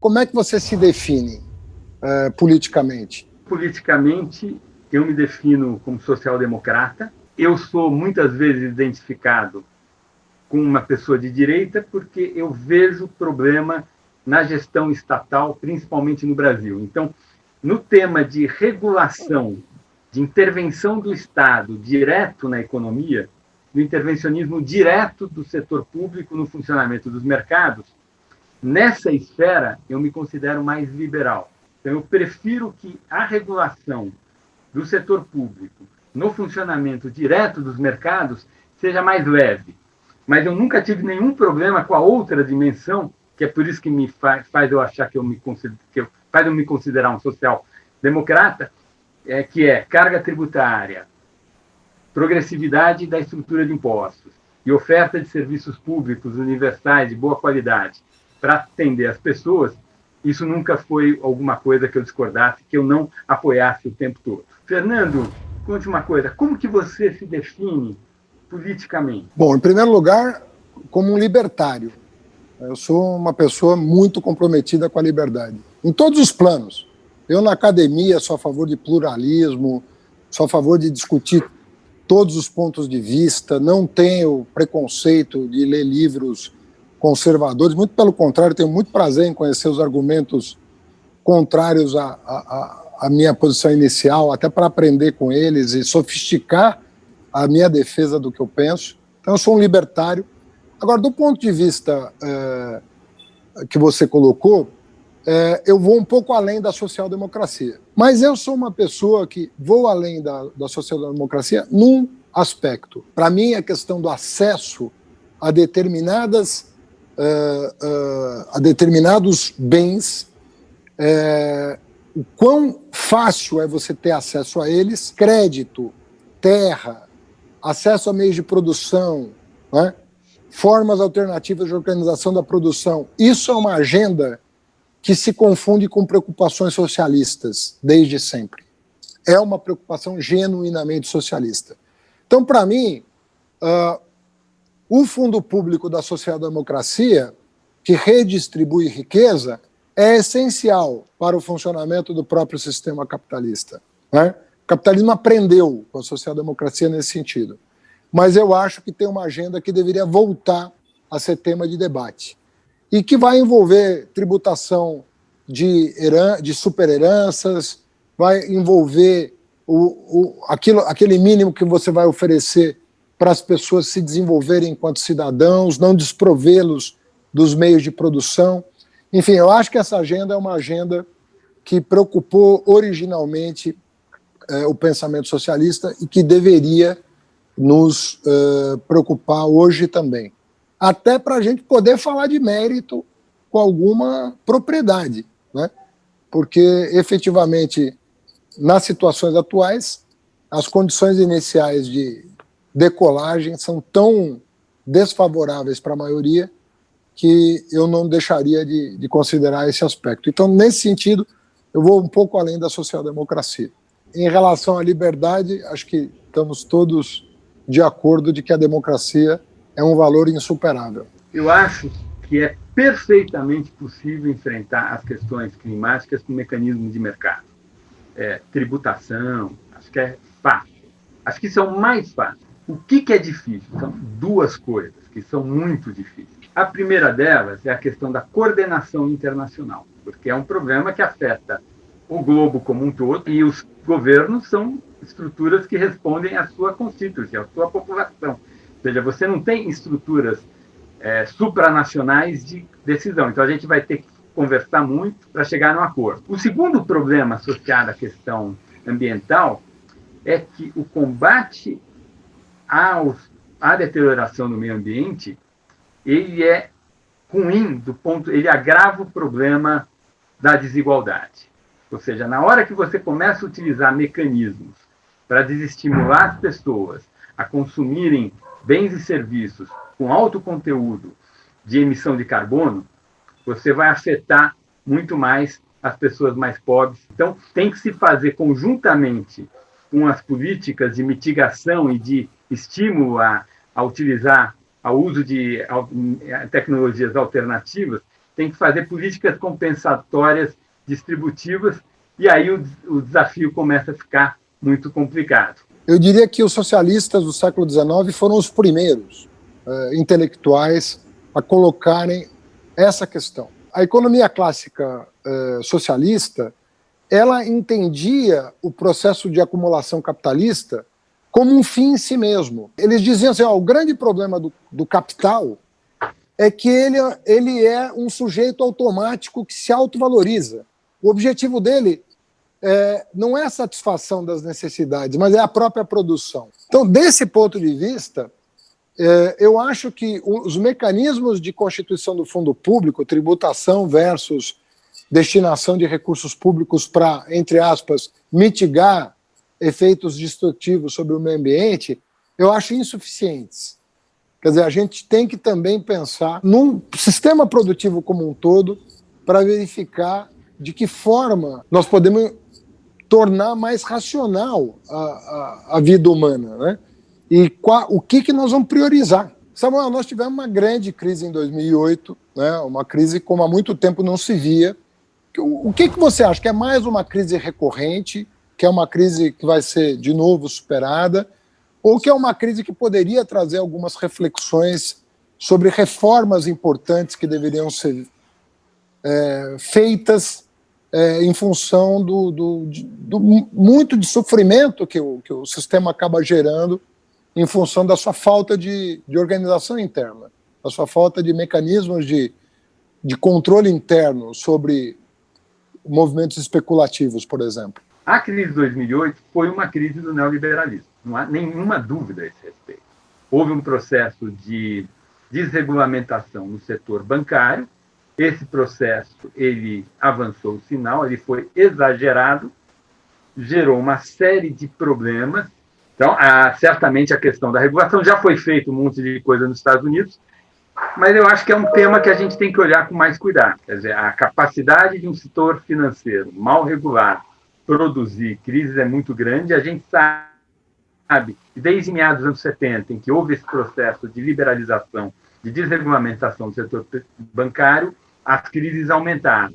como é que você se define politicamente? Politicamente, eu me defino como social-democrata. Eu sou muitas vezes identificado com uma pessoa de direita porque eu vejo problema na gestão estatal, principalmente no Brasil. Então, no tema de regulação, de intervenção do Estado direto na economia, do intervencionismo direto do setor público no funcionamento dos mercados, nessa esfera eu me considero mais liberal. Então, eu prefiro que a regulação do setor público no funcionamento direto dos mercados seja mais leve. Mas eu nunca tive nenhum problema com a outra dimensão, que é por isso que me faz eu achar faz eu me considerar um social-democrata, que é carga tributária, progressividade da estrutura de impostos e oferta de serviços públicos universais de boa qualidade para atender as pessoas. Isso nunca foi alguma coisa que eu discordasse, que eu não apoiasse o tempo todo. Fernando, conte uma coisa, como que você se define politicamente? Bom, em primeiro lugar, como um libertário. Eu sou uma pessoa muito comprometida com a liberdade, em todos os planos. Eu, na academia, sou a favor de pluralismo, sou a favor de discutir todos os pontos de vista, não tenho preconceito de ler livros conservadores, muito pelo contrário, tenho muito prazer em conhecer os argumentos contrários à minha posição inicial, até para aprender com eles e sofisticar a minha defesa do que eu penso. Então, eu sou um libertário. Agora, do ponto de vista que você colocou, eu vou um pouco além da social-democracia. Mas eu sou uma pessoa que vou além da social-democracia num aspecto. Para mim, a questão do acesso a determinados bens, o quão fácil é você ter acesso a eles, crédito, terra, acesso a meios de produção, né? Formas alternativas de organização da produção. Isso é uma agenda que se confunde com preocupações socialistas desde sempre. É uma preocupação genuinamente socialista. Então, para mim, o fundo público da social-democracia, que redistribui riqueza, é essencial para o funcionamento do próprio sistema capitalista, né? O capitalismo aprendeu com a social-democracia nesse sentido. Mas eu acho que tem uma agenda que deveria voltar a ser tema de debate e que vai envolver tributação de superheranças, vai envolver aquele mínimo que você vai oferecer para as pessoas se desenvolverem enquanto cidadãos, não desprovê-los dos meios de produção. Enfim, eu acho que essa agenda é uma agenda que preocupou originalmente o pensamento socialista e que deveria nos preocupar hoje também. Até para a gente poder falar de mérito com alguma propriedade, né? Porque, efetivamente, nas situações atuais, as condições iniciais de decolagem são tão desfavoráveis para a maioria que eu não deixaria de considerar esse aspecto. Então, nesse sentido, eu vou um pouco além da social-democracia. Em relação à liberdade, acho que estamos todos de acordo de que a democracia é um valor insuperável. Eu acho que é perfeitamente possível enfrentar as questões climáticas com mecanismos de mercado. Tributação, acho que é fácil. Acho que isso é o mais fácil. O que é difícil? São duas coisas que são muito difíceis. A primeira delas é a questão da coordenação internacional, porque é um problema que afeta o globo como um todo e os governos são estruturas que respondem à sua constituição, à sua população. Ou seja, você não tem estruturas supranacionais de decisão. Então, a gente vai ter que conversar muito para chegar num acordo. O segundo problema associado à questão ambiental é que o combate à deterioração do meio ambiente ele é ruim ele agrava o problema da desigualdade. Ou seja, na hora que você começa a utilizar mecanismos para desestimular as pessoas a consumirem bens e serviços com alto conteúdo de emissão de carbono, você vai afetar muito mais as pessoas mais pobres. Então, tem que se fazer conjuntamente com as políticas de mitigação e de estímulo a utilizar ao uso de tecnologias alternativas, tem que fazer políticas compensatórias distributivas, e aí o desafio começa a ficar muito complicado. Eu diria que os socialistas do século XIX foram os primeiros intelectuais a colocarem essa questão. A economia clássica socialista, ela entendia o processo de acumulação capitalista como um fim em si mesmo. Eles diziam assim, o grande problema do capital é que ele é um sujeito automático que se autovaloriza. O objetivo dele não é a satisfação das necessidades, mas é a própria produção. Então, desse ponto de vista, eu acho que os mecanismos de constituição do fundo público, tributação versus destinação de recursos públicos para, entre aspas, mitigar efeitos destrutivos sobre o meio ambiente, eu acho insuficientes. Quer dizer, a gente tem que também pensar num sistema produtivo como um todo para verificar de que forma nós podemos tornar mais racional a vida humana, né? E o que nós vamos priorizar. Samuel, nós tivemos uma grande crise em 2008, né? Uma crise como há muito tempo não se via. O que você acha? Que é mais uma crise recorrente, que é uma crise que vai ser de novo superada, ou que é uma crise que poderia trazer algumas reflexões sobre reformas importantes que deveriam ser feitas em função do muito de sofrimento que o sistema acaba gerando em função da sua falta de organização interna, da sua falta de mecanismos de controle interno sobre movimentos especulativos, por exemplo. A crise de 2008 foi uma crise do neoliberalismo, não há nenhuma dúvida a esse respeito. Houve um processo de desregulamentação no setor bancário, esse processo ele avançou o sinal, ele foi exagerado, gerou uma série de problemas. Então, certamente a questão da regulação já foi feito um monte de coisa nos Estados Unidos, mas eu acho que é um tema que a gente tem que olhar com mais cuidado. Quer dizer, a capacidade de um setor financeiro mal regulado produzir crises é muito grande. A gente sabe que desde meados dos anos 70, em que houve esse processo de liberalização, de desregulamentação do setor bancário, as crises aumentaram.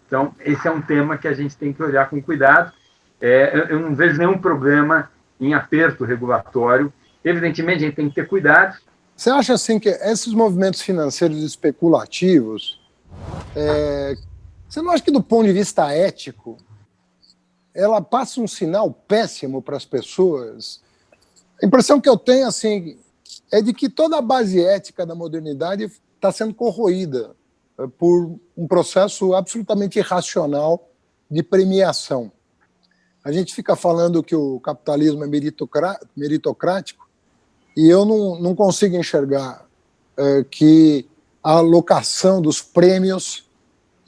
Então, esse é um tema que a gente tem que olhar com cuidado. Eu não vejo nenhum problema em aperto regulatório. Evidentemente, a gente tem que ter cuidado. Você acha assim que esses movimentos financeiros especulativos, você não acha que do ponto de vista ético, ela passa um sinal péssimo para as pessoas? A impressão que eu tenho assim, é de que toda a base ética da modernidade está sendo corroída por um processo absolutamente irracional de premiação. A gente fica falando que o capitalismo é meritocrático e eu não consigo enxergar que a alocação dos prêmios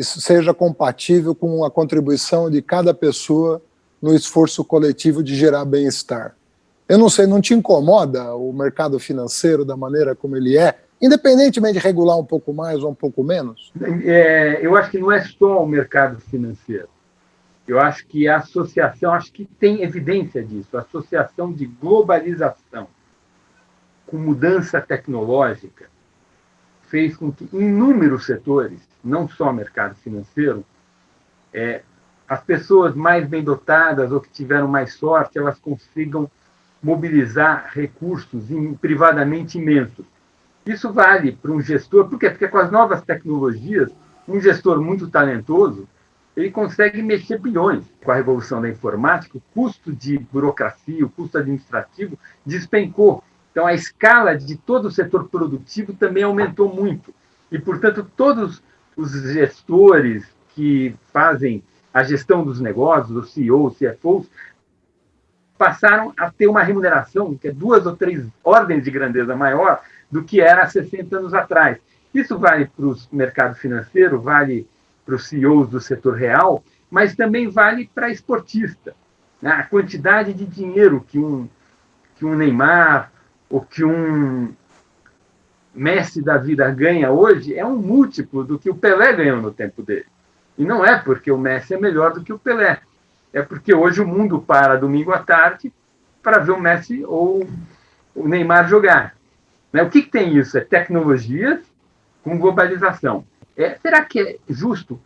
seja compatível com a contribuição de cada pessoa no esforço coletivo de gerar bem-estar. Eu não sei, não te incomoda o mercado financeiro da maneira como ele é, independentemente de regular um pouco mais ou um pouco menos? Eu acho que não é só o mercado financeiro. Eu acho que a associação, acho que tem evidência disso, a associação de globalização com mudança tecnológica fez com que inúmeros setores, não só o mercado financeiro, as pessoas mais bem dotadas ou que tiveram mais sorte, elas consigam mobilizar recursos privadamente imensos. Isso vale para um gestor, por quê? Porque com as novas tecnologias, um gestor muito talentoso, ele consegue mexer bilhões. Com a revolução da informática, o custo de burocracia, o custo administrativo despencou. Então, a escala de todo o setor produtivo também aumentou muito. E, portanto, todos os gestores que fazem a gestão dos negócios, os CEOs, CFOs, passaram a ter uma remuneração que é 2 ou 3 ordens de grandeza maior do que era há 60 anos atrás. Isso vale para o mercado financeiro, vale para os CEOs do setor real, mas também vale para esportista. A quantidade de dinheiro que um Neymar ou que um Messi da vida ganha hoje é um múltiplo do que o Pelé ganhou no tempo dele. E não é porque o Messi é melhor do que o Pelé. É porque hoje o mundo para domingo à tarde para ver o Messi ou o Neymar jogar. O que tem isso? É tecnologia com globalização. Será que é justo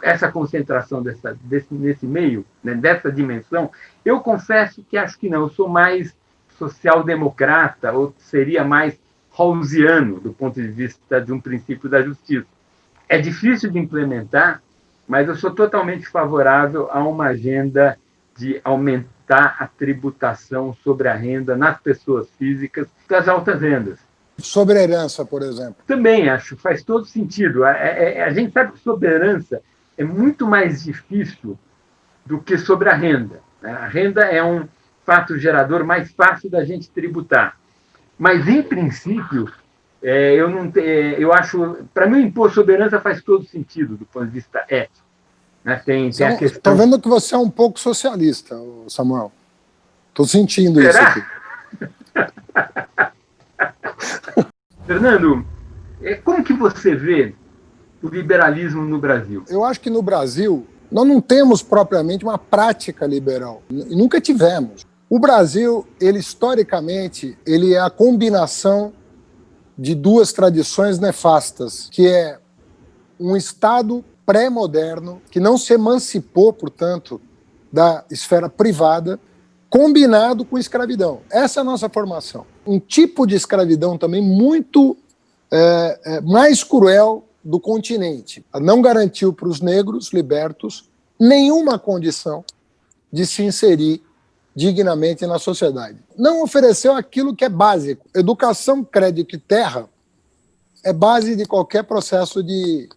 essa concentração nesse meio, né, dessa dimensão? Eu confesso que acho que não. Eu sou mais social-democrata, ou seria mais rawlsiano, do ponto de vista de um princípio da justiça. É difícil de implementar, mas eu sou totalmente favorável a uma agenda de aumentar a tributação sobre a renda nas pessoas físicas das altas rendas. Sobre a herança, por exemplo. Também acho, faz todo sentido. A gente sabe que sobre a herança é muito mais difícil do que sobre a renda. A renda é um fato gerador mais fácil da gente tributar. Mas, em princípio, eu acho, para mim, o imposto sobre herança faz todo sentido do ponto de vista ético. Tem a questão... Estou vendo que você é um pouco socialista, Samuel. Estou sentindo Será? isso aqui. Fernando, como que você vê o liberalismo no Brasil? Eu acho que no Brasil nós não temos propriamente uma prática liberal. E nunca tivemos. O Brasil, historicamente, ele é a combinação de duas tradições nefastas, que é um Estado pré-moderno, que não se emancipou, portanto, da esfera privada, combinado com escravidão. Essa é a nossa formação. Um tipo de escravidão também muito mais cruel do continente. Não garantiu para os negros libertos nenhuma condição de se inserir dignamente na sociedade. Não ofereceu aquilo que é básico. Educação, crédito e terra é base de qualquer processo de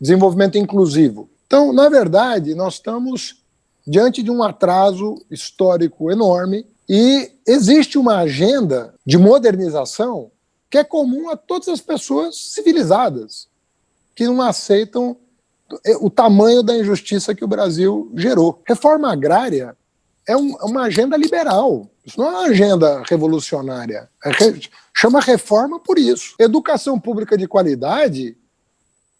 desenvolvimento inclusivo. Então, na verdade, nós estamos diante de um atraso histórico enorme e existe uma agenda de modernização que é comum a todas as pessoas civilizadas, que não aceitam o tamanho da injustiça que o Brasil gerou. Reforma agrária é uma agenda liberal, isso não é uma agenda revolucionária, chama reforma por isso. Educação pública de qualidade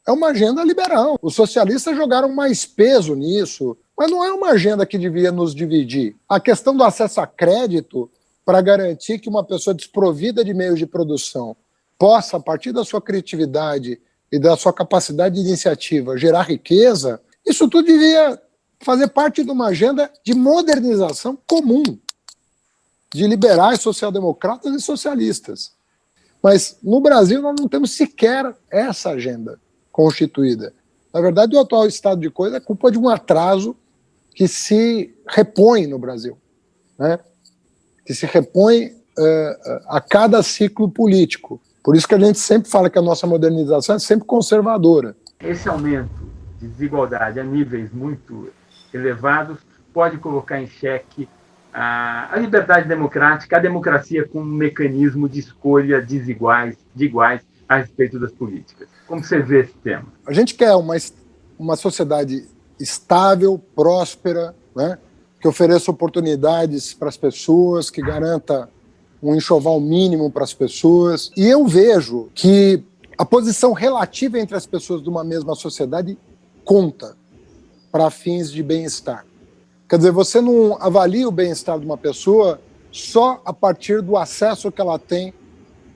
é uma agenda liberal. Os socialistas jogaram mais peso nisso, mas não é uma agenda que devia nos dividir. A questão do acesso a crédito para garantir que uma pessoa desprovida de meios de produção possa, a partir da sua criatividade e da sua capacidade de iniciativa, gerar riqueza, isso tudo devia fazer parte de uma agenda de modernização comum, de liberais, social-democratas e socialistas. Mas no Brasil nós não temos sequer essa agenda constituída. Na verdade, o atual estado de coisa é culpa de um atraso que se repõe no Brasil, né? Que se repõe a cada ciclo político. Por isso que a gente sempre fala que a nossa modernização é sempre conservadora. Esse aumento de desigualdade a níveis muito elevados pode colocar em xeque a liberdade democrática, a democracia como um mecanismo de escolha de iguais a respeito das políticas. Como você vê esse tema? A gente quer uma sociedade estável, próspera, né? Que ofereça oportunidades para as pessoas, que garanta um enxoval mínimo para as pessoas. E eu vejo que a posição relativa entre as pessoas de uma mesma sociedade conta para fins de bem-estar. Quer dizer, você não avalia o bem-estar de uma pessoa só a partir do acesso que ela tem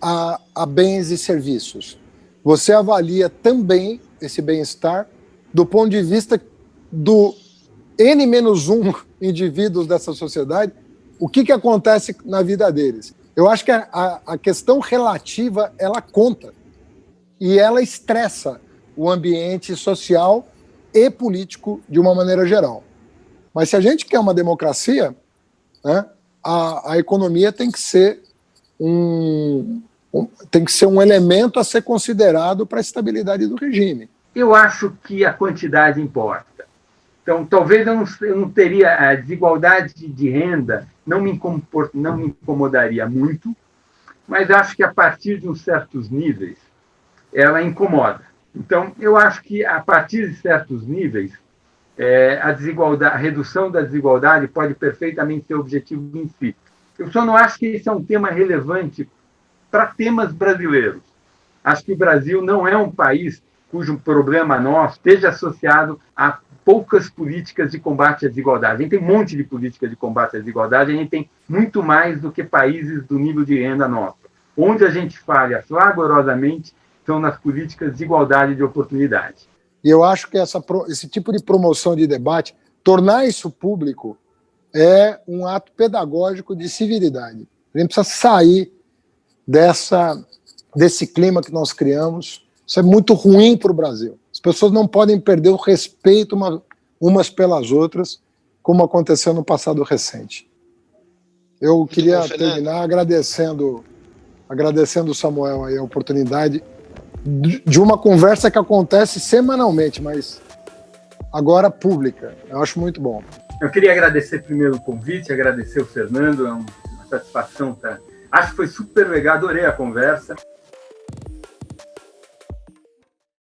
a bens e serviços. Você avalia também esse bem-estar do ponto de vista do N-1 indivíduos dessa sociedade, o que acontece na vida deles. Eu acho que a questão relativa, ela conta e ela estressa o ambiente social e político de uma maneira geral. Mas se a gente quer uma democracia, né, a economia tem que ser um elemento a ser considerado para a estabilidade do regime. Eu acho que a quantidade importa. Então, talvez eu não teria a desigualdade de renda, não me incomodaria muito, mas acho que a partir de uns certos níveis, ela incomoda. Então, eu acho que a partir de certos níveis, a redução da desigualdade pode perfeitamente ser objetivo em si. Eu só não acho que esse é um tema relevante para temas brasileiros. Acho que o Brasil não é um país cujo problema nosso esteja associado a poucas políticas de combate à desigualdade. A gente tem um monte de políticas de combate à desigualdade, a gente tem muito mais do que países do nível de renda nosso. Onde a gente falha flagrosamente são nas políticas de igualdade de oportunidade. E eu acho que esse tipo de promoção de debate, tornar isso público, é um ato pedagógico de civilidade. A gente precisa sair desse clima que nós criamos. Isso é muito ruim para o Brasil. As pessoas não podem perder o respeito umas pelas outras, como aconteceu no passado recente. Eu queria terminar agradecendo o Samuel aí a oportunidade de uma conversa que acontece semanalmente, mas agora pública. Eu acho muito bom. Eu queria agradecer primeiro o convite, agradecer o Fernando, é uma satisfação. Acho que foi super legal, adorei a conversa.